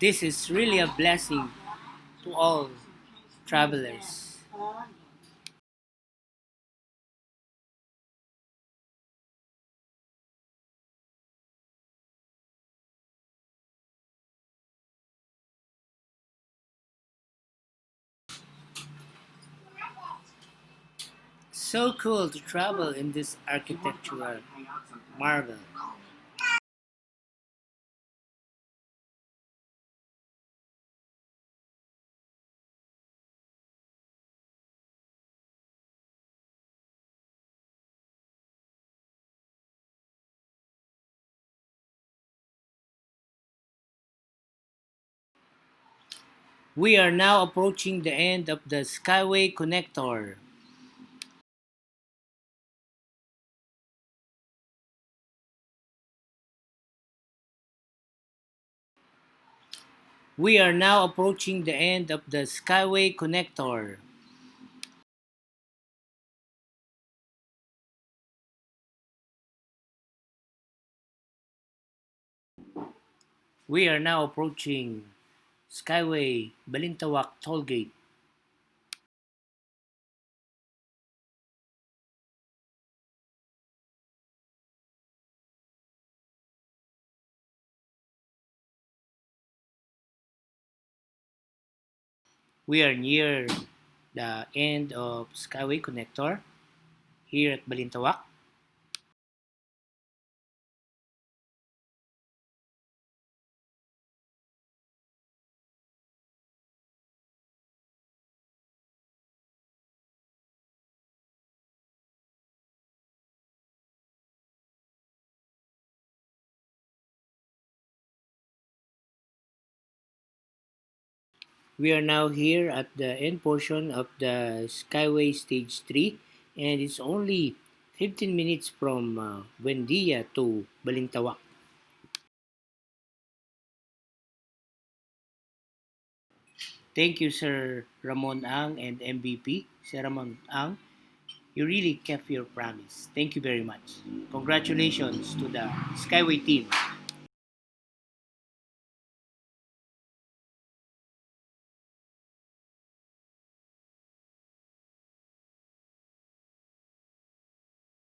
This is really a blessing to all travelers. So cool to travel in this architectural marvel. We are now approaching the end of the Skyway connector. We are now approaching the end of the Skyway connector. We are now approaching Skyway Balintawak tollgate. We are near the end of Skyway connector here at Balintawak. We are now here at the end portion of the Skyway Stage 3, and it's only 15 minutes from Buendia to Balintawak. Thank you, Sir Ramon Ang and MVP. Sir Ramon Ang, you really kept your promise. Thank you very much. Congratulations to the Skyway team.